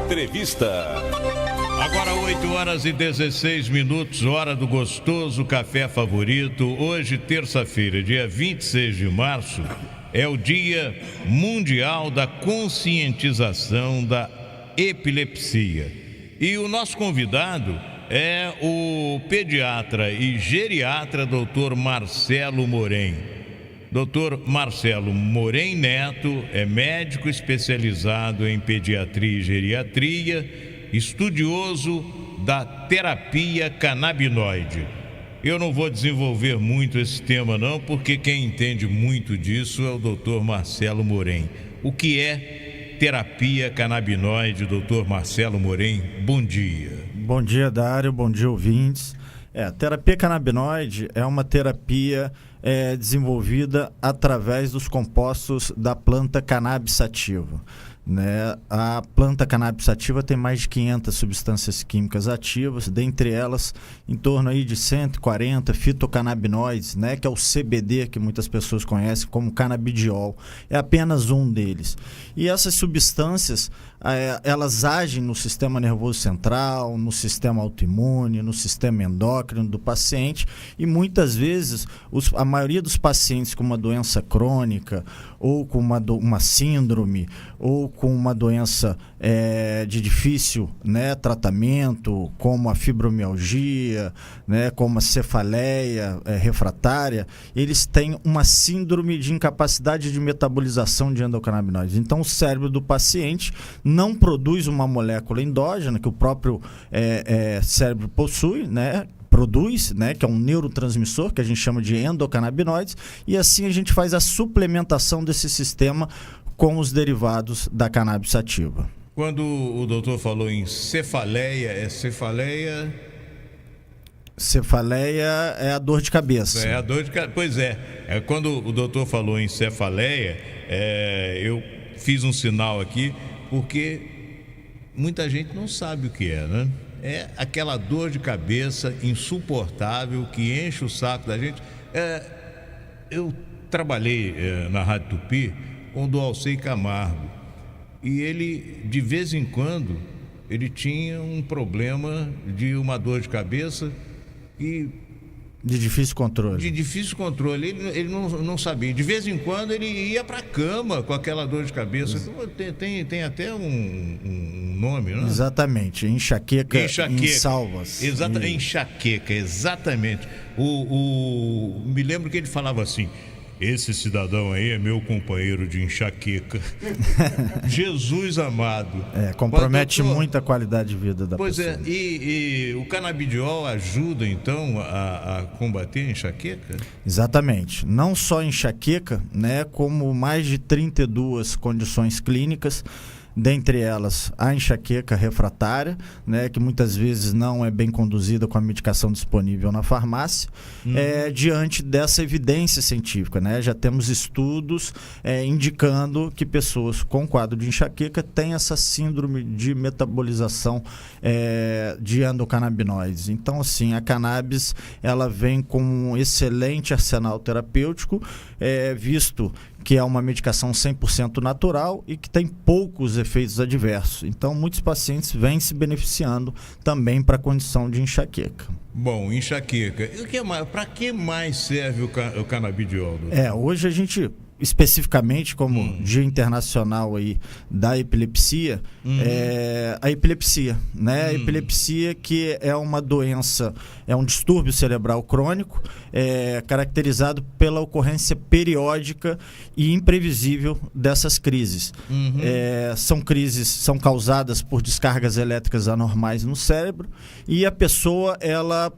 Entrevista. Agora 8h16, hora do gostoso café favorito. Hoje, terça-feira, dia 26 de março, é o Dia Mundial da Conscientização da Epilepsia. E o nosso convidado é o pediatra e geriatra Dr. Marcelo Moren. Dr. Marcelo Moren Neto é médico especializado em pediatria e geriatria, estudioso da terapia canabinoide. Eu não vou desenvolver muito esse tema não, porque quem entende muito disso é o Dr. Marcelo Moren. O que é terapia canabinoide, Dr. Marcelo Moren? Bom dia. Bom dia, Dário. Bom dia, ouvintes. A terapia canabinoide é uma terapia desenvolvida através dos compostos da planta cannabis sativa. Né? A planta cannabis sativa tem mais de 500 substâncias químicas ativas, dentre elas em torno aí de 140 fitocannabinoides, né? Que é o CBD, que muitas pessoas conhecem como canabidiol. É apenas um deles. E essas substâncias, elas agem no sistema nervoso central, no sistema autoimune, no sistema endócrino do paciente, e muitas vezes a maioria dos pacientes com uma doença crônica ou com uma síndrome ou com uma doença de difícil, né, tratamento, como a fibromialgia, né, como a cefaleia refratária, eles têm uma síndrome de incapacidade de metabolização de endocannabinoides. Então, o cérebro do paciente não produz uma molécula endógena que o próprio cérebro possui, né? Produz, né, que é um neurotransmissor que a gente chama de endocannabinoides, e assim a gente faz a suplementação desse sistema com os derivados da cannabis sativa. Quando o doutor falou em cefaleia, cefaleia... Cefaleia é a dor de cabeça. É a dor de cabeça, pois é. Quando o doutor falou em cefaleia, eu fiz um sinal aqui, porque muita gente não sabe o que é, né? É aquela dor de cabeça insuportável que enche o saco da gente. Eu trabalhei na Rádio Tupi com o Dualcei Camargo, e ele, de vez em quando, ele tinha um problema de uma dor de cabeça e... De difícil controle. De difícil controle. Ele não sabia. De vez em quando ele ia para a cama com aquela dor de cabeça. Tem até um nome, não é? Exatamente. Enxaqueca. Em salvas. Exatamente. Enxaqueca, exatamente. Me lembro que ele falava assim: esse cidadão aí é meu companheiro de enxaqueca. Jesus amado. Compromete muito a qualidade de vida da pessoa. Pois é, e o canabidiol ajuda então a combater a enxaqueca? Exatamente. Não só enxaqueca, né, como mais de 32 condições clínicas. Dentre elas, a enxaqueca refratária, né, que muitas vezes não é bem conduzida com a medicação disponível na farmácia, diante dessa evidência científica, né? Já temos estudos indicando que pessoas com quadro de enxaqueca têm essa síndrome de metabolização de endocannabinoides. Então, assim, a cannabis ela vem com um excelente arsenal terapêutico, visto que é uma medicação 100% natural e que tem poucos efeitos adversos. Então, muitos pacientes vêm se beneficiando também para a condição de enxaqueca. Bom, enxaqueca. Para que mais serve o canabidiol? Hoje a gente, especificamente como Dia Internacional aí da Epilepsia, a epilepsia, né? A epilepsia, que é uma doença, é um distúrbio cerebral crônico, caracterizado pela ocorrência periódica e imprevisível dessas crises. São causadas por descargas elétricas anormais no cérebro, e a pessoa, ela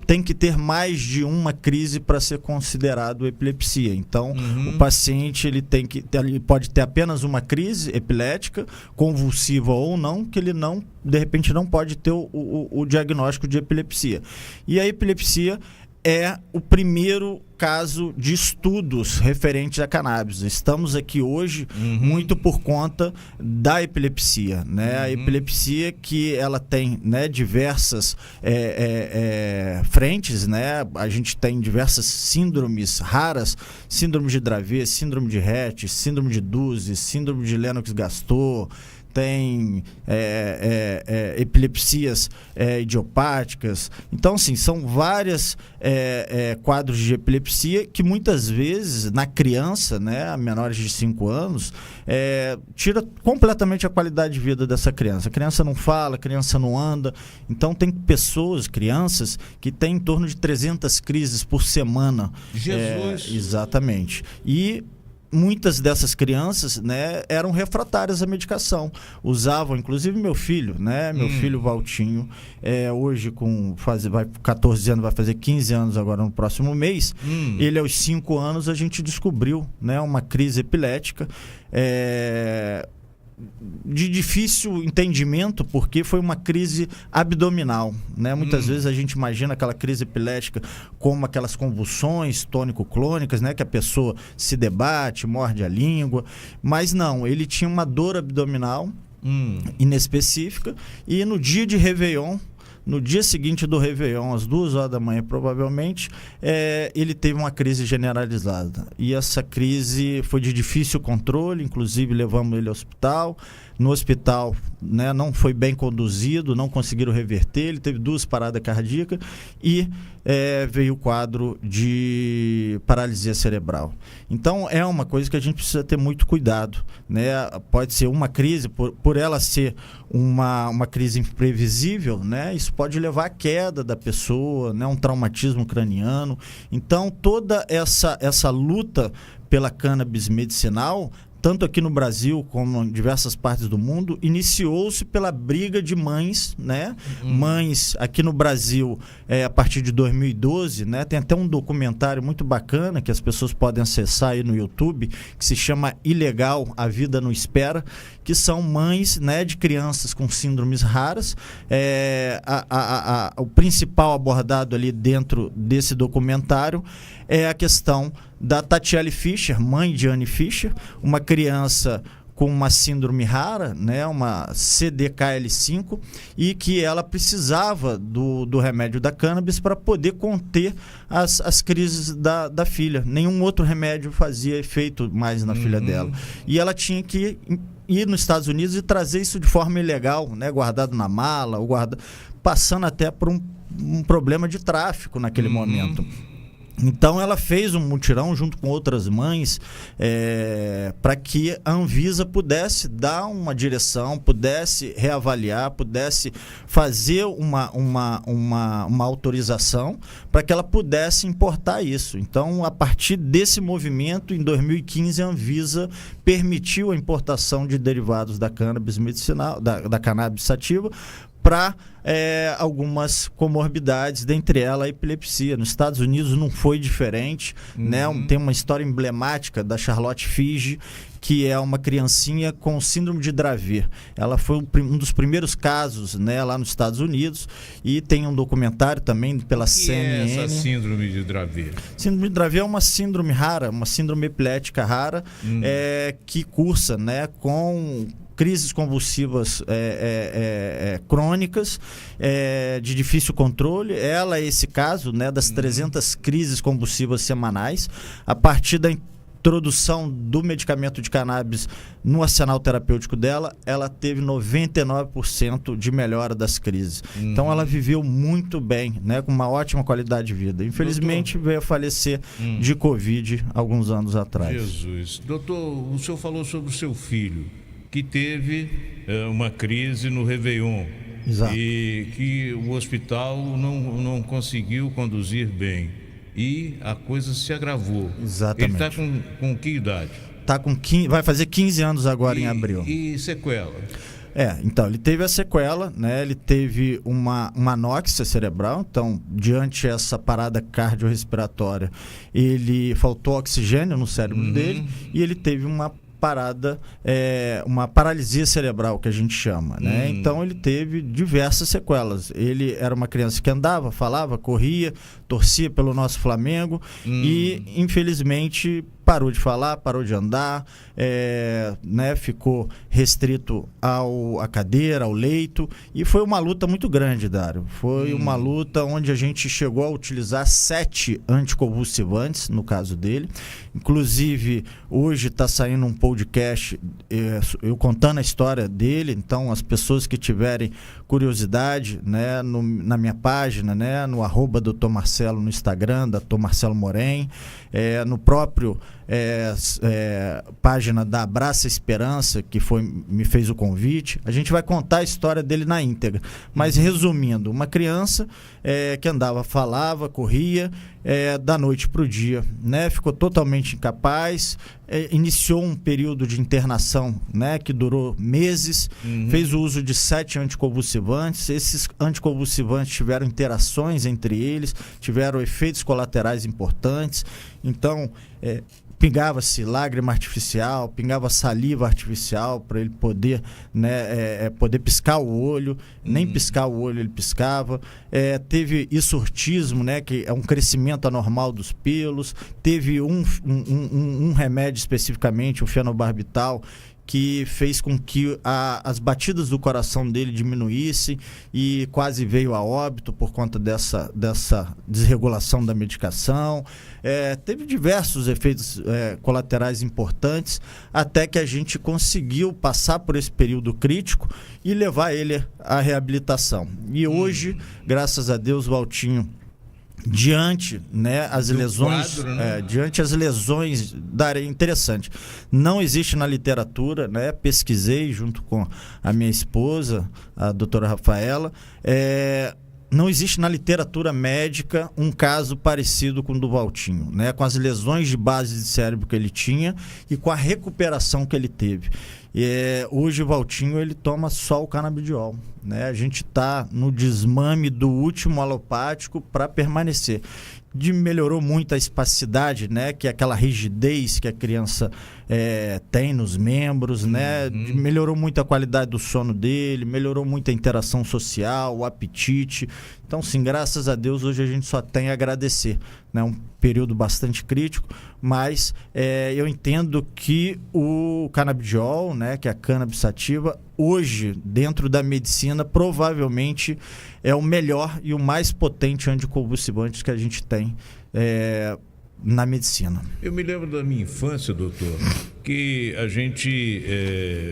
tem que ter mais de uma crise para ser considerado epilepsia. Então, o paciente ele pode ter apenas uma crise epilética, convulsiva ou não, que ele não, de repente, não pode ter o diagnóstico de epilepsia. E a epilepsia é o primeiro caso de estudos referentes a cannabis. Estamos aqui hoje muito por conta da epilepsia, né? A epilepsia que ela tem, né, diversas frentes, né? A gente tem diversas síndromes raras, síndrome de Dravet, síndrome de Rett, síndrome de Duze, síndrome de Lennox-Gastaut, tem epilepsias idiopáticas. Então, assim, são várias quadros de epilepsia que muitas vezes, na criança, né, a menores de 5 anos, tira completamente a qualidade de vida dessa criança. A criança não fala, a criança não anda. Então, tem pessoas, crianças, que têm em torno de 300 crises por semana. Jesus! Exatamente. E muitas dessas crianças, né, eram refratárias à medicação. Usavam, inclusive meu filho, né? Meu filho Valtinho, hoje vai 14 anos, vai fazer 15 anos agora no próximo mês. Ele, aos 5 anos, a gente descobriu, né, uma crise epilética. De difícil entendimento, porque foi uma crise abdominal, né? Muitas vezes a gente imagina aquela crise epilética como aquelas convulsões tônico-clônicas, né? Que a pessoa se debate, morde a língua, mas não, ele tinha uma dor abdominal inespecífica, e no dia de Réveillon, no dia seguinte do Réveillon, às 2 horas da manhã, provavelmente, ele teve uma crise generalizada. E essa crise foi de difícil controle, inclusive levamos ele ao hospital. No hospital, né, não foi bem conduzido, não conseguiram reverter, ele teve 2 paradas cardíacas e veio o quadro de paralisia cerebral. Então, é uma coisa que a gente precisa ter muito cuidado, né? Pode ser uma crise, por ela ser uma crise imprevisível, né? Isso pode levar à queda da pessoa, né? Um traumatismo craniano. Então, toda essa luta pela cannabis medicinal, tanto aqui no Brasil como em diversas partes do mundo, iniciou-se pela briga de mães, né? Mães aqui no Brasil, a partir de 2012, né? Tem até um documentário muito bacana que as pessoas podem acessar aí no YouTube, que se chama Ilegal, A Vida Não Espera, que são mães, né, de crianças com síndromes raras. O principal abordado ali dentro desse documentário é a questão da Tatiele Fischer, mãe de Anne Fischer, uma criança com uma síndrome rara, né, uma CDKL5, e que ela precisava do remédio da cannabis para poder conter as crises da filha. Nenhum outro remédio fazia efeito mais na filha dela. E ela tinha que ir nos Estados Unidos e trazer isso de forma ilegal, né, guardado na mala, passando até por um problema de tráfico naquele momento. Então ela fez um mutirão junto com outras mães para que a Anvisa pudesse dar uma direção, pudesse reavaliar, pudesse fazer uma autorização para que ela pudesse importar isso. Então, a partir desse movimento, em 2015, a Anvisa permitiu a importação de derivados da cannabis medicinal, da cannabis sativa, para algumas comorbidades, dentre elas a epilepsia. Nos Estados Unidos não foi diferente, né? Tem uma história emblemática da Charlotte Figi, que é uma criancinha com síndrome de Dravet. Ela foi um dos primeiros casos, né, lá nos Estados Unidos, e tem um documentário também pela CNN. Que é essa síndrome de Dravet? Síndrome de Dravet é uma síndrome rara, uma síndrome epilética rara, que cursa, né, com crises convulsivas crônicas, de difícil controle. Ela é esse caso, né, das 300 crises convulsivas semanais. A partir da introdução do medicamento de cannabis no arsenal terapêutico dela, ela teve 99% de melhora das crises. Então ela viveu muito bem, né, com uma ótima qualidade de vida. Infelizmente, veio a falecer de Covid alguns anos atrás. Jesus. Doutor, o senhor falou sobre o seu filho, que teve uma crise no Réveillon. Exato. E que o hospital não conseguiu conduzir bem. E a coisa se agravou. Exatamente. Ele está com que idade? Vai fazer 15 anos agora em abril. E sequela? Então, ele teve a sequela, né? Ele teve uma anóxia cerebral. Então, diante dessa parada cardiorrespiratória, ele faltou oxigênio no cérebro dele, e ele teve uma parada, uma paralisia cerebral, que a gente chama, né? Então ele teve diversas sequelas. Ele era uma criança que andava, falava, corria, torcia pelo nosso Flamengo e, infelizmente, parou de falar, parou de andar, né? Ficou restrito à cadeira, ao leito, e foi uma luta muito grande, Dário. Foi uma luta onde a gente chegou a utilizar 7 anticonvulsivantes, no caso dele. Inclusive, hoje está saindo um podcast eu contando a história dele, então as pessoas que tiverem curiosidade, né, na minha página, né, no @Dr. Marcelo no Instagram, Dr. Marcelo Moren, no próprio página da Abraça Esperança, que me fez o convite, a gente vai contar a história dele na íntegra. Mas resumindo, uma criança que andava, falava, corria, da noite para o dia, né? Ficou totalmente incapaz, iniciou um período de internação, né, que durou meses, fez o uso de 7 anticonvulsivantes. Esses anticonvulsivantes tiveram interações entre eles, tiveram efeitos colaterais importantes. Então, pingava-se lágrima artificial, pingava saliva artificial para ele poder, né, poder piscar o olho. Nem piscar o olho ele piscava. Teve hirsutismo, né, que é um crescimento anormal dos pelos. Teve um remédio especificamente, o fenobarbital, que fez com que as batidas do coração dele diminuíssem e quase veio a óbito por conta dessa desregulação da medicação. Teve diversos efeitos colaterais importantes, até que a gente conseguiu passar por esse período crítico e levar ele à reabilitação. E hoje, graças a Deus, o Valtinho, diante, né, as lesões, quadro, né? Diante as lesões da área, interessante, não existe na literatura, né, pesquisei junto com a minha esposa, a doutora Rafaela, não existe na literatura médica um caso parecido com o do Valtinho, né, com as lesões de base de cérebro que ele tinha e com a recuperação que ele teve. Hoje o Valtinho, ele toma só o canabidiol, né? A gente está no desmame do último alopático para permanecer. Melhorou muito a espasticidade, né? Que é aquela rigidez que a criança tem nos membros, né? Melhorou muito a qualidade do sono dele, melhorou muito a interação social, o apetite. Então, sim, graças a Deus, hoje a gente só tem a agradecer, né? Um período bastante crítico, mas eu entendo que o canabidiol, né, que é a cannabis sativa, hoje, dentro da medicina, provavelmente é o melhor e o mais potente anticonvulsivante que a gente tem na medicina. Eu me lembro da minha infância, doutor, que a gente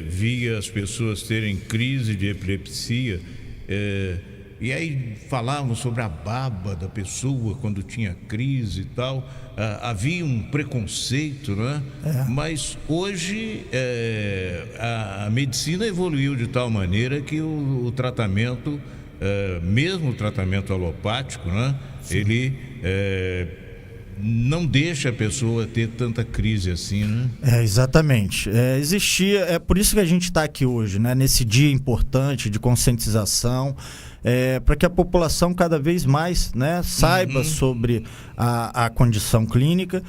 via as pessoas terem crise de epilepsia, e aí falavam sobre a baba da pessoa quando tinha crise e tal. Havia um preconceito, né? Mas hoje a medicina evoluiu de tal maneira que o tratamento, mesmo o tratamento alopático, né? Ele não deixa a pessoa ter tanta crise assim, né? Exatamente. Existia, por isso que a gente está aqui hoje, né? Nesse dia importante de conscientização, para que a população cada vez mais, né, saiba sobre a condição clínica.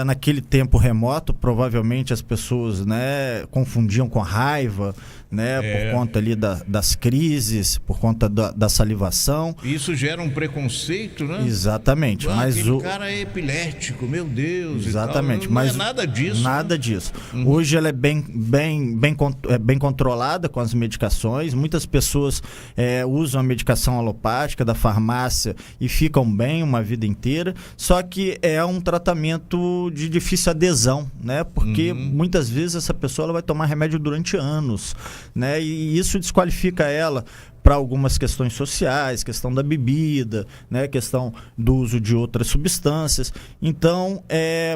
Naquele tempo remoto, provavelmente as pessoas, né, confundiam com a raiva, né, por conta ali das crises, por conta da salivação. Isso gera um preconceito, né? Exatamente. Mas aquele cara é epilético, meu Deus. Exatamente. E tal. Mas não é nada disso. Nada disso. Hoje ela é bem controlada com as medicações. Muitas pessoas usam a medicação alopática da farmácia e ficam bem uma vida inteira. Só que é um tratamento de difícil adesão, né? Porque muitas vezes essa pessoa ela vai tomar remédio durante anos, né? E isso desqualifica ela para algumas questões sociais, questão da bebida, né, questão do uso de outras substâncias. Então,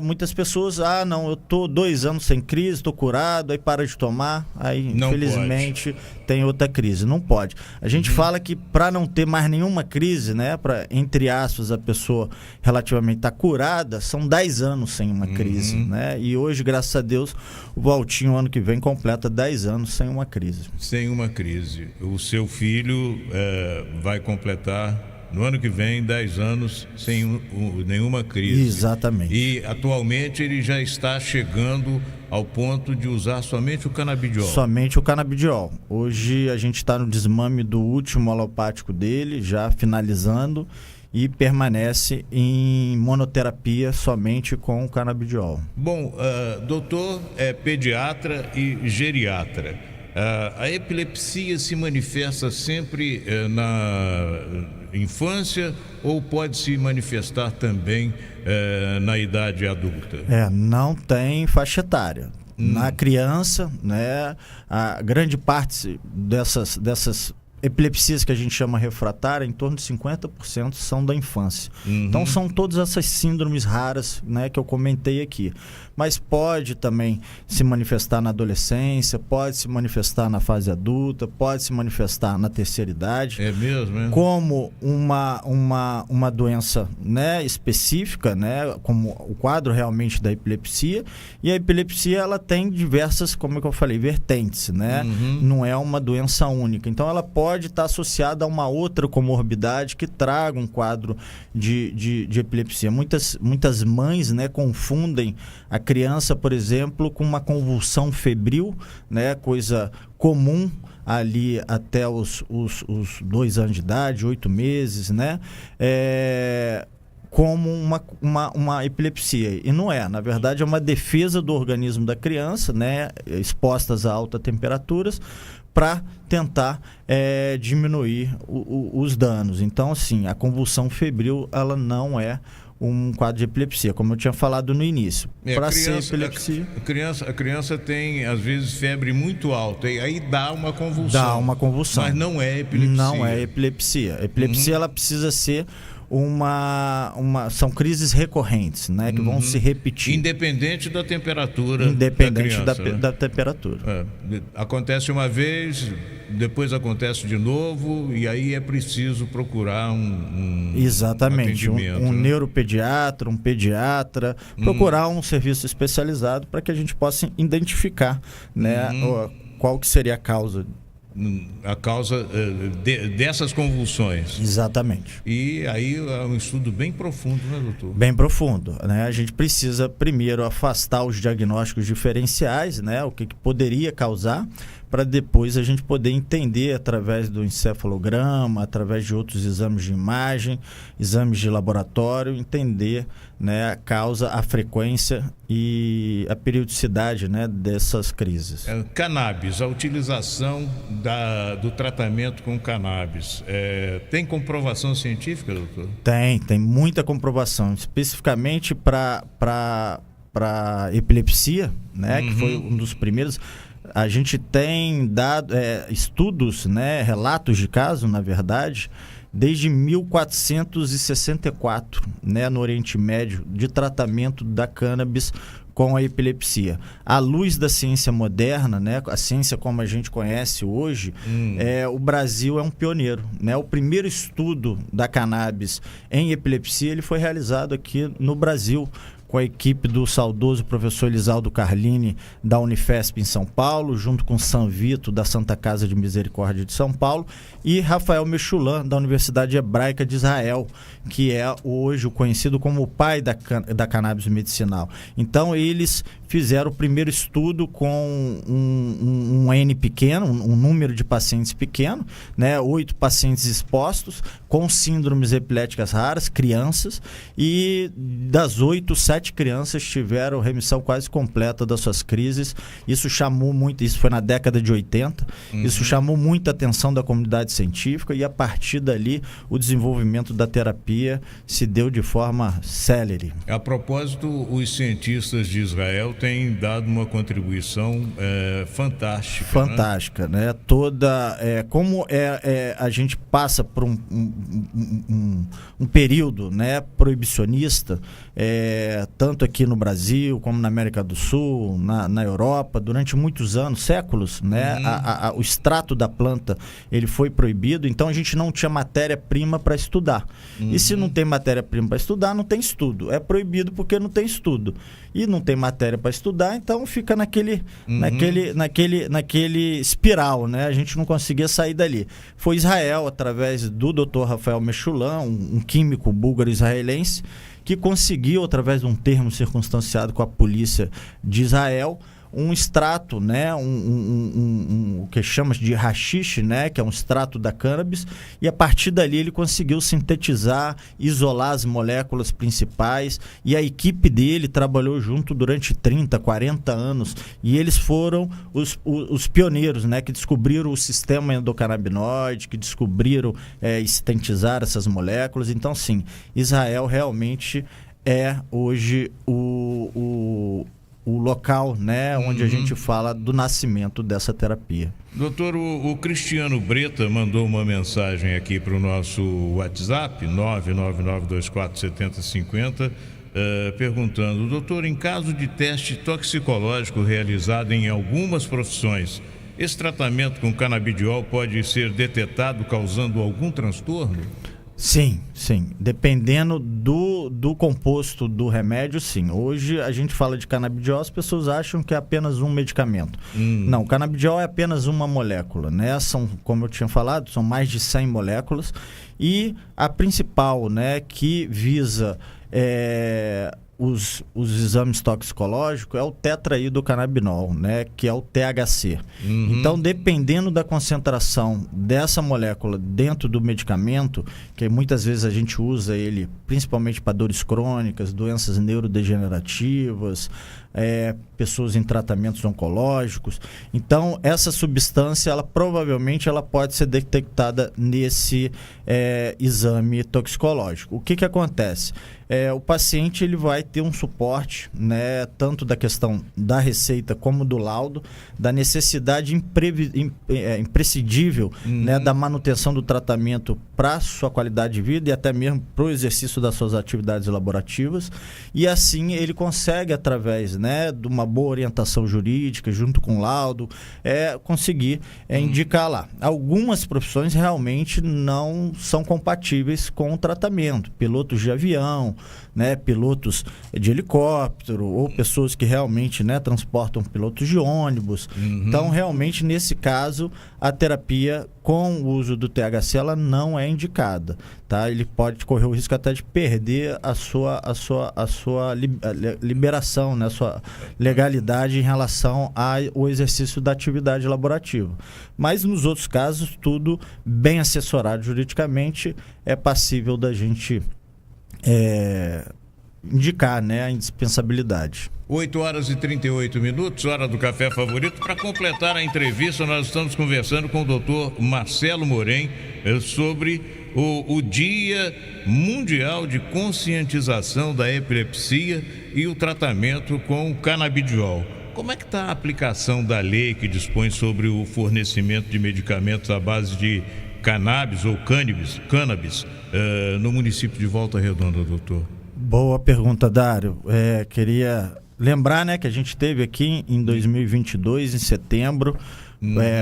muitas pessoas, não, eu tô 2 anos sem crise, estou curado, aí para de tomar, aí não infelizmente tem outra crise. Não pode. A gente fala que para não ter mais nenhuma crise, né, para, entre aspas, a pessoa relativamente estar curada, são 10 anos sem uma crise, né? E hoje, graças a Deus, o Valtinho, ano que vem, completa 10 anos sem uma crise. Sem uma crise. O seu filho vai completar no ano que vem 10 anos sem nenhuma crise. Exatamente. E atualmente ele já está chegando ao ponto de usar somente o canabidiol. Somente o canabidiol. Hoje a gente está no desmame do último alopático dele, já finalizando, e permanece em monoterapia somente com o canabidiol. Bom, doutor é pediatra e geriatra. A epilepsia se manifesta sempre na infância ou pode se manifestar também na idade adulta? Não tem faixa etária. Na criança, né, a grande parte dessas epilepsias que a gente chama refratária, em torno de 50% são da infância. Então são todas essas síndromes raras, né, que eu comentei aqui. Mas pode também se manifestar na adolescência, pode se manifestar na fase adulta, pode se manifestar na terceira idade. É mesmo, é? Como uma doença, né, específica, né, como o quadro realmente da epilepsia. E a epilepsia, ela tem diversas, como eu falei, vertentes, né? Não é uma doença única. Então ela pode estar associada a uma outra comorbidade que traga um quadro de epilepsia. Muitas mães, né, confundem a criança, por exemplo, com uma convulsão febril, né, coisa comum ali até os 2 anos de idade, 8 meses, né, como uma epilepsia. E não é, na verdade é uma defesa do organismo da criança, né, expostas a altas temperaturas, para tentar diminuir os danos. Então, assim, a convulsão febril, ela não é um quadro de epilepsia, como eu tinha falado no início. Para ser epilepsia... A criança tem, às vezes, febre muito alta, e aí dá uma convulsão. Dá uma convulsão. Mas não é epilepsia. Não é epilepsia. A epilepsia, ela precisa ser são crises recorrentes, né, que vão se repetir. Independente da temperatura Independente da criança, da temperatura. Acontece uma vez, depois acontece de novo, e aí é preciso procurar Exatamente, atendimento, um né? neuropediatra, um pediatra, procurar um serviço especializado para que a gente possa identificar, né, qual que seria a causa dessas convulsões. Exatamente. E aí é um estudo bem profundo, né, doutor? Bem profundo, né? A gente precisa primeiro afastar os diagnósticos diferenciais, né? O que poderia causar, para depois a gente poder entender através do encefalograma, através de outros exames de imagem, exames de laboratório, entender, né, a causa, a frequência e a periodicidade, né, dessas crises. Cannabis, a utilização do tratamento com cannabis, tem comprovação científica, doutor? Tem muita comprovação, especificamente para epilepsia, né, que foi um dos primeiros. A gente tem dado estudos, né, relatos de caso, na verdade, desde 1464, né, no Oriente Médio, de tratamento da cannabis com a epilepsia. À luz da ciência moderna, né, a ciência como a gente conhece hoje, o Brasil é um pioneiro, né? O primeiro estudo da cannabis em epilepsia, ele foi realizado aqui no Brasil, com a equipe do saudoso professor Elisaldo Carlini, da Unifesp em São Paulo, junto com San Vito, da Santa Casa de Misericórdia de São Paulo, e Rafael Mechulam, da Universidade Hebraica de Israel, que é hoje o conhecido como o pai da cannabis medicinal. Então, eles fizeram o primeiro estudo com um N pequeno, um número de pacientes pequeno, né, 8 pacientes expostos, com síndromes epiléticas raras, crianças, e das 8, 7 crianças tiveram remissão quase completa das suas crises. Isso chamou muito, isso foi na década de 80, isso chamou muita atenção da comunidade científica, e a partir dali o desenvolvimento da terapia se deu de forma célere. A propósito, os cientistas de Israel têm dado uma contribuição fantástica. Fantástica, né? Toda, como a gente passa por um período, né, proibicionista, tanto aqui no Brasil como na América do Sul, na Europa, durante muitos anos, séculos, né? O extrato da planta, ele foi proibido, então a gente não tinha matéria-prima para estudar. E se não tem matéria-prima para estudar, não tem estudo. É proibido porque não tem estudo. E não tem matéria para estudar, então fica naquele espiral, né? A gente não conseguia sair dali. Foi Israel, através do Dr. Rafael Mechulam, um químico búlgaro-israelense, que conseguiu, através de um termo circunstanciado com a polícia de Israel, um extrato, né, o que chama de haxixe, né, que é um extrato da cannabis, e a partir dali ele conseguiu sintetizar, isolar as moléculas principais, e a equipe dele trabalhou junto durante 30, 40 anos, e eles foram os pioneiros, né, que descobriram o sistema endocannabinoide, que descobriram sintetizar essas moléculas. Então, sim, Israel realmente é hoje o local, né, onde a gente fala do nascimento dessa terapia. Doutor, o Cristiano Breta mandou uma mensagem aqui para o nosso WhatsApp, 999247050, perguntando: doutor, em caso de teste toxicológico realizado em algumas profissões, esse tratamento com canabidiol pode ser detectado causando algum transtorno? Sim. Dependendo do composto do remédio, sim. Hoje a gente fala de canabidiol, as pessoas acham que é apenas um medicamento. Não, o canabidiol é apenas uma molécula, né? São, como eu tinha falado, são mais de 100 moléculas. E a principal, né, que visa os exames toxicológicos é o tetraidrocannabinol, né, que é o THC. Então, dependendo da concentração dessa molécula dentro do medicamento, que muitas vezes a gente usa ele principalmente para dores crônicas, doenças neurodegenerativas, pessoas em tratamentos oncológicos. Então, essa substância, ela provavelmente pode ser detectada nesse exame toxicológico. O que acontece? O paciente ele vai ter um suporte, né, tanto da questão da receita como do laudo, da necessidade imprescindível, né, da manutenção do tratamento para sua qualidade de vida e até mesmo para o exercício das suas atividades laborativas. E assim ele consegue, através, né, de uma boa orientação jurídica, junto com o laudo, conseguir indicar lá. Algumas profissões realmente não são compatíveis com o tratamento. Pilotos de avião, né, pilotos de helicóptero, ou pessoas que realmente, né, transportam pilotos de ônibus. Então, realmente, nesse caso, a terapia com o uso do THC ela não é indicada, tá? Ele pode correr o risco até de perder a sua liberação, né, a sua legalidade em relação ao exercício da atividade laborativa. Mas nos outros casos, tudo bem assessorado juridicamente, é passível da gente indicar, né, a indispensabilidade. 8h38, hora do café favorito. Para completar a entrevista, nós estamos conversando com o doutor Marcelo Mourem sobre o Dia Mundial de Conscientização da Epilepsia e o tratamento com o canabidiol. Como é que está a aplicação da lei que dispõe sobre o fornecimento de medicamentos à base de cannabis ou cannabis no município de Volta Redonda, doutor? Boa pergunta, Dário. Queria lembrar, né, que a gente teve aqui em 2022, em setembro,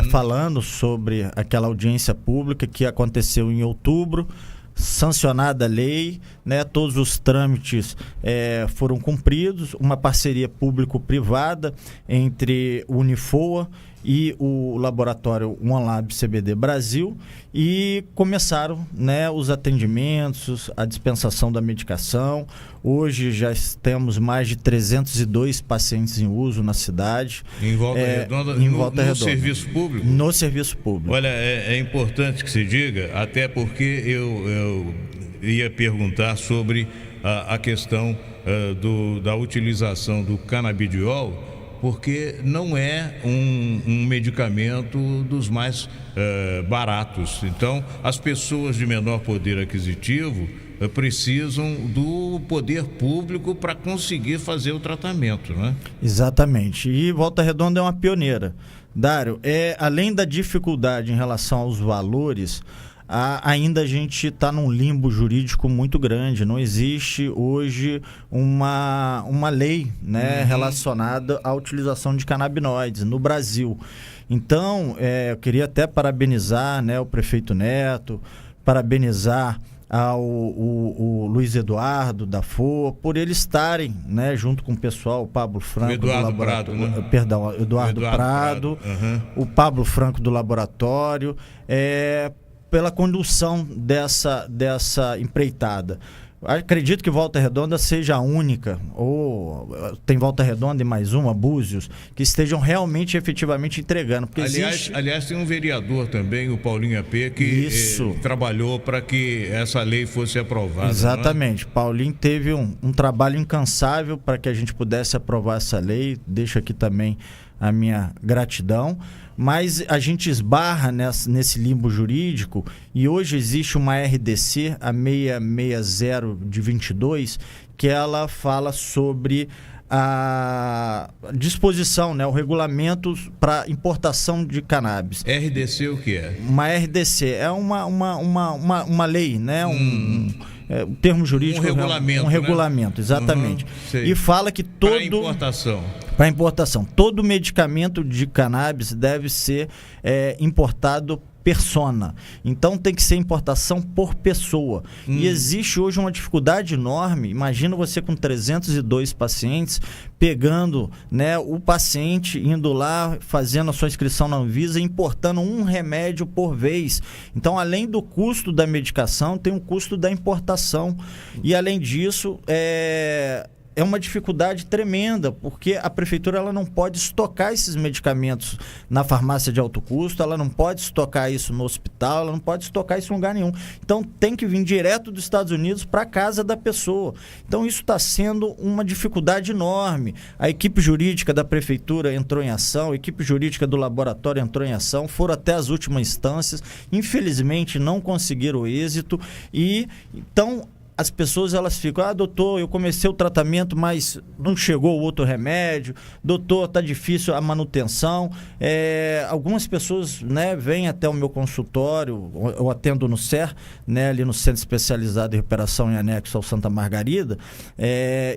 falando sobre aquela audiência pública que aconteceu em outubro, sancionada a lei, né, todos os trâmites foram cumpridos, uma parceria público-privada entre o Unifoa e o laboratório OneLab CBD Brasil, e começaram, né, os atendimentos, a dispensação da medicação. Hoje já temos mais de 302 pacientes em uso na cidade. Em Volta Redonda? No serviço público? No serviço público. Olha, é importante que se diga, até porque eu ia perguntar sobre a questão da utilização do canabidiol, porque não é um medicamento dos mais baratos. Então, as pessoas de menor poder aquisitivo precisam do poder público para conseguir fazer o tratamento, né? Exatamente. E Volta Redonda é uma pioneira. Dário, além da dificuldade em relação aos valores, ainda a gente está num limbo jurídico muito grande. Não existe hoje uma lei, né, relacionada à utilização de canabinoides no Brasil. Então, eu queria até parabenizar, né, o prefeito Neto, parabenizar o Luiz Eduardo da FOA, por eles estarem, né, junto com o pessoal, o Pablo Franco Eduardo Prado, né? Perdão, Eduardo Prado. O Pablo Franco do laboratório, pela condução dessa empreitada. Acredito que Volta Redonda seja a única, ou tem Volta Redonda e mais uma, Búzios, que estejam realmente, efetivamente entregando. Porque aliás, tem um vereador também, o Paulinho AP, que trabalhou para que essa lei fosse aprovada. Exatamente. Paulinho teve um trabalho incansável para que a gente pudesse aprovar essa lei. Deixo aqui também a minha gratidão. Mas a gente esbarra nesse limbo jurídico e hoje existe uma RDC, a 660 de 22, que ela fala sobre a disposição, né, o regulamento para importação de cannabis. RDC o que é? Uma RDC é uma lei, né? Um termo jurídico. Um regulamento, exatamente. E fala que para importação, todo medicamento de cannabis deve ser importado persona. Então tem que ser importação por pessoa. E existe hoje uma dificuldade enorme. Imagina você com 302 pacientes, pegando, né, o paciente, indo lá, fazendo a sua inscrição na Anvisa, importando um remédio por vez. Então, além do custo da medicação, tem um custo da importação. E além disso, é uma dificuldade tremenda, porque a prefeitura ela não pode estocar esses medicamentos na farmácia de alto custo, ela não pode estocar isso no hospital, ela não pode estocar isso em lugar nenhum. Então tem que vir direto dos Estados Unidos para a casa da pessoa. Então isso está sendo uma dificuldade enorme. A equipe jurídica da prefeitura entrou em ação, a equipe jurídica do laboratório entrou em ação, foram até as últimas instâncias, infelizmente não conseguiram êxito e então as pessoas elas ficam, doutor, eu comecei o tratamento, mas não chegou o outro remédio, doutor, tá difícil a manutenção. Algumas pessoas, né, vêm até o meu consultório, eu atendo no CER, né, ali no Centro Especializado em Recuperação em Anexo ao Santa Margarida,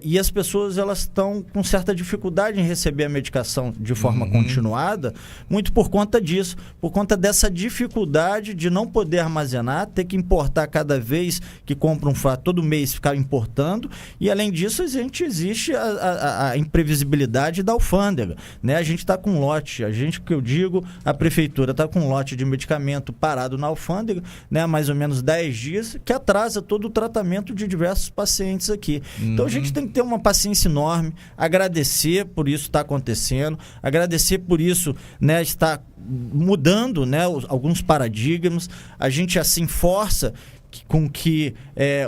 e as pessoas elas estão com certa dificuldade em receber a medicação de forma continuada, muito por conta disso, por conta dessa dificuldade de não poder armazenar, ter que importar cada vez que compra um fato, todo mês ficar importando, e além disso existe a imprevisibilidade da alfândega, né? A gente está com lote, a prefeitura está com um lote de medicamento parado na alfândega, né, há mais ou menos 10 dias, que atrasa todo o tratamento de diversos pacientes aqui. Então a gente tem que ter uma paciência enorme, agradecer por isso estar acontecendo, agradecer por isso, né, estar mudando, né, alguns paradigmas. A gente assim força com que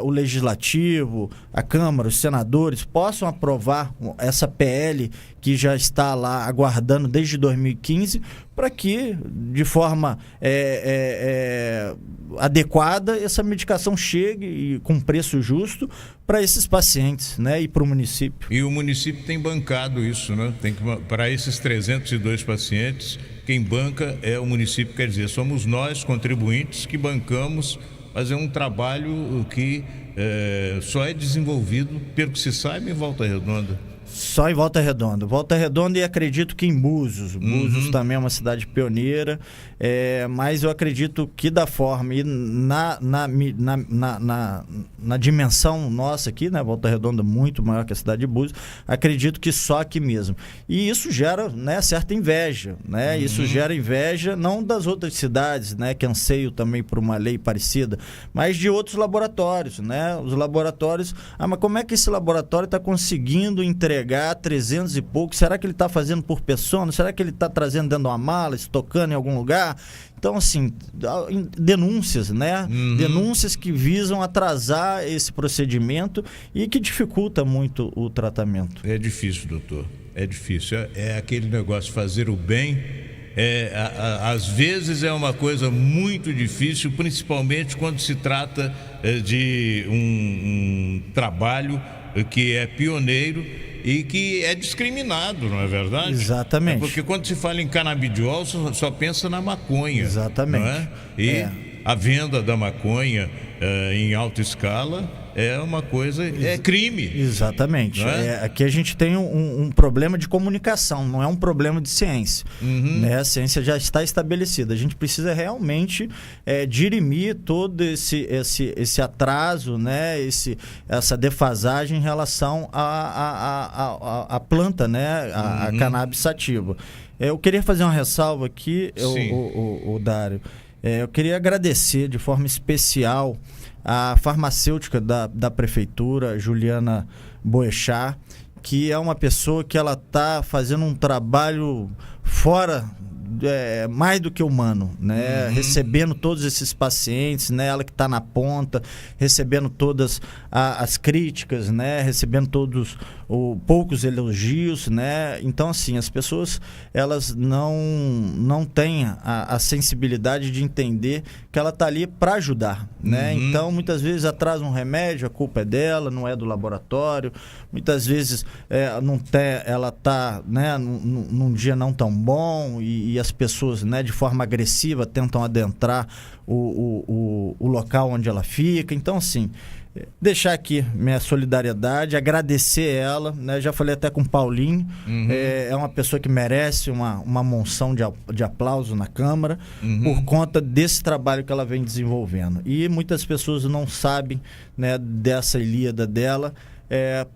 o Legislativo, a Câmara, os senadores possam aprovar essa PL que já está lá aguardando desde 2015, para que, de forma adequada, essa medicação chegue e com preço justo para esses pacientes, né, e para o município. E o município tem bancado isso, né? Para esses 302 pacientes, quem banca é o município, quer dizer, somos nós, contribuintes, que bancamos. Mas é um trabalho que só é desenvolvido, pelo que se sabe, em Volta Redonda. Só em Volta Redonda. Volta Redonda e acredito que em Búzios. Búzios também é uma cidade pioneira, mas eu acredito que da forma e na dimensão nossa aqui, né, Volta Redonda muito maior que a cidade de Búzios, acredito que só aqui mesmo. E isso gera, né, certa inveja, né? Isso gera inveja não das outras cidades, né, que anseiam também por uma lei parecida, mas de outros laboratórios, né? Os laboratórios, mas como é que esse laboratório está conseguindo entregar 300 e pouco? Será que ele está fazendo por pessoa? Será que ele está trazendo dentro de uma mala, estocando em algum lugar? Então, assim, denúncias, né? Denúncias que visam atrasar esse procedimento e que dificulta muito o tratamento. É difícil, doutor. É difícil. É aquele negócio, fazer o bem. Às vezes é uma coisa muito difícil, principalmente quando se trata de um trabalho que é pioneiro e que é discriminado, não é verdade? Exatamente. Porque quando se fala em canabidiol, só pensa na maconha. Exatamente. Não é? E a venda da maconha em alta escala é uma coisa, é crime. Exatamente. Aqui a gente tem um problema de comunicação, não é um problema de ciência. Né? A ciência já está estabelecida. A gente precisa realmente dirimir todo esse atraso, né? Essa defasagem em relação à planta, né? A cannabis sativa. Eu queria fazer uma ressalva aqui, o Dário. Eu queria agradecer de forma especial a farmacêutica da prefeitura, Juliana Boechat, que é uma pessoa que ela está fazendo um trabalho fora, mais do que humano, né? Recebendo todos esses pacientes, né? Ela que está na ponta, recebendo todas as críticas, né? Recebendo todos poucos elogios, né? Então, assim, as pessoas, elas não têm a sensibilidade de entender que ela está ali para ajudar, né? Então, muitas vezes atrasa um remédio, a culpa é dela, não é do laboratório. Muitas vezes ela está, né, num dia não tão bom e as pessoas, né, de forma agressiva tentam adentrar o local onde ela fica. Então, assim, deixar aqui minha solidariedade, agradecer ela, né? Já falei até com o Paulinho, é uma pessoa que merece uma monção de aplauso na Câmara por conta desse trabalho que ela vem desenvolvendo. E muitas pessoas não sabem, né, dessa Ilíada dela,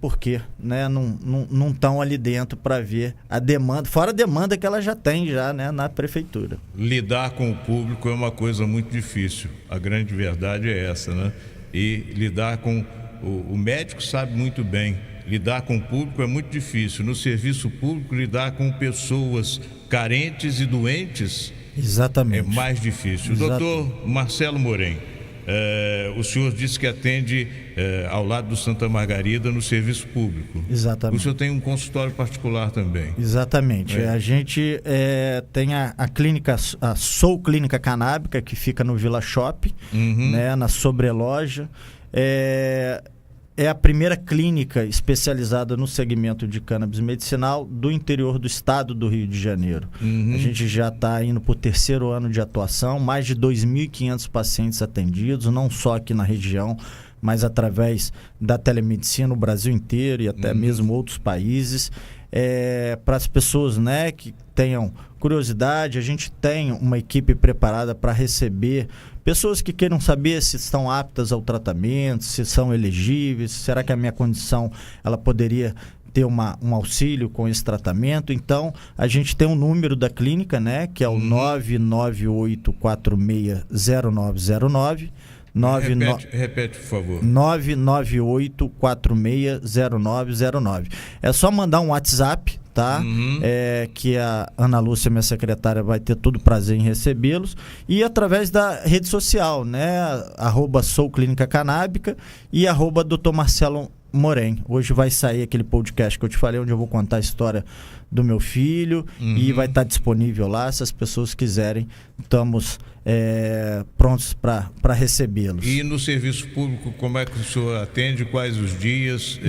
porque, né, não estão ali dentro para ver a demanda, fora a demanda que ela já tem né, na prefeitura. Lidar com o público é uma coisa muito difícil, a grande verdade é essa, né? E lidar com o médico sabe muito bem, lidar com o público é muito difícil. No serviço público, lidar com pessoas carentes e doentes Exatamente. é mais difícil. Doutor Marcelo Mourem, o senhor disse que atende ao lado do Santa Margarida no serviço público. Exatamente. O senhor tem um consultório particular também. Exatamente. A gente tem a clínica, a Sou Clínica Canábica, que fica no Vila Shopping, né, na Sobreloja. É a primeira clínica especializada no segmento de cannabis medicinal do interior do estado do Rio de Janeiro. A gente já está indo para o 3º ano de atuação, mais de 2.500 pacientes atendidos, não só aqui na região, mas através da telemedicina no Brasil inteiro e até mesmo outros países. Para as pessoas, né, que tenham curiosidade, a gente tem uma equipe preparada para receber pessoas que queiram saber se estão aptas ao tratamento, se são elegíveis, será que a minha condição ela poderia ter um auxílio com esse tratamento. Então, a gente tem um número da clínica, né, que é o 998460909. Repete, por favor. 998460909. É só mandar um WhatsApp, tá? Que a Ana Lúcia, minha secretária, vai ter todo prazer em recebê-los. E através da rede social, né? @Sou Clínica Canábica e @Dr. Marcelo Mourem. Hoje vai sair aquele podcast que eu te falei, onde eu vou contar a história do meu filho e vai estar disponível lá. Se as pessoas quiserem, estamos prontos para recebê-los. E no serviço público, como é que o senhor atende? Quais os dias?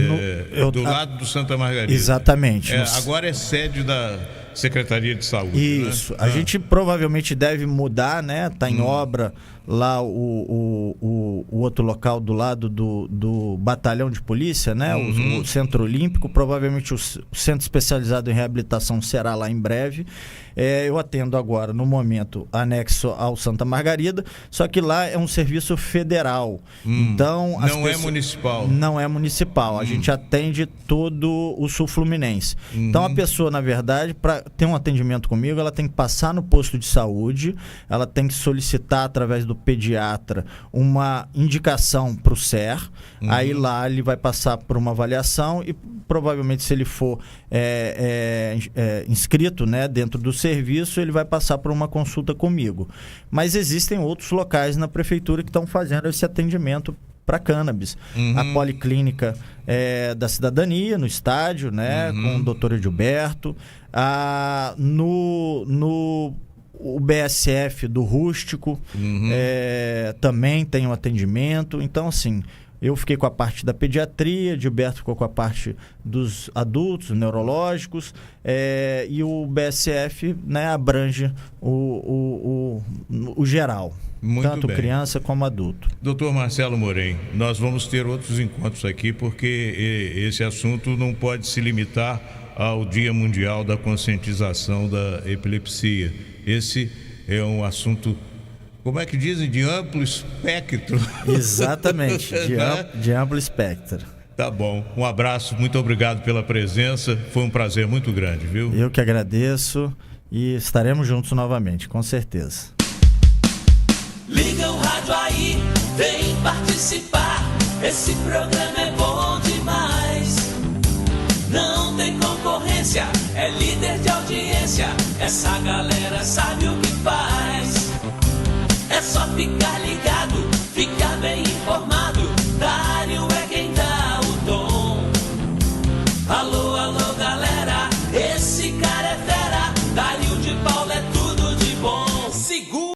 Do lado do Santa Margarida. Exatamente. Agora é sede da Secretaria de Saúde. Isso. Né? A gente provavelmente deve mudar, né? Está em obra lá o outro local do lado do batalhão de polícia, né? O Centro Olímpico. Provavelmente o Centro Especializado em Reabilitação será lá em breve. Eu atendo agora, no momento, anexo ao Santa Margarida, só que lá é um serviço federal. Então, não é municipal. Não é municipal. A gente atende todo o sul fluminense. Então, a pessoa, na verdade, para ter um atendimento comigo, ela tem que passar no posto de saúde, ela tem que solicitar, através do pediatra, uma indicação para o SER. Aí lá ele vai passar por uma avaliação e provavelmente, se ele for inscrito, né, dentro do serviço, ele vai passar por uma consulta comigo. Mas existem outros locais na prefeitura que estão fazendo esse atendimento para cannabis. A Policlínica da Cidadania, no estádio, né, com o doutor Edilberto. O BSF do Rústico também tem um atendimento. Então, assim, eu fiquei com a parte da pediatria, Gilberto ficou com a parte dos adultos, neurológicos, e o BSF, né, abrange o geral, muito tanto bem. Criança como adulto. Doutor Marcelo Mourem, nós vamos ter outros encontros aqui, porque esse assunto não pode se limitar ao Dia Mundial da Conscientização da Epilepsia. Esse é um assunto, como é que dizem, de amplo espectro. Exatamente, de amplo espectro. Tá bom, um abraço, muito obrigado pela presença, foi um prazer muito grande, viu? Eu que agradeço e estaremos juntos novamente, com certeza. Liga o rádio aí, Vem participar, esse programa é bom demais. Não tem concorrência, é líder de audiência. Essa galera sabe o que faz. É só ficar ligado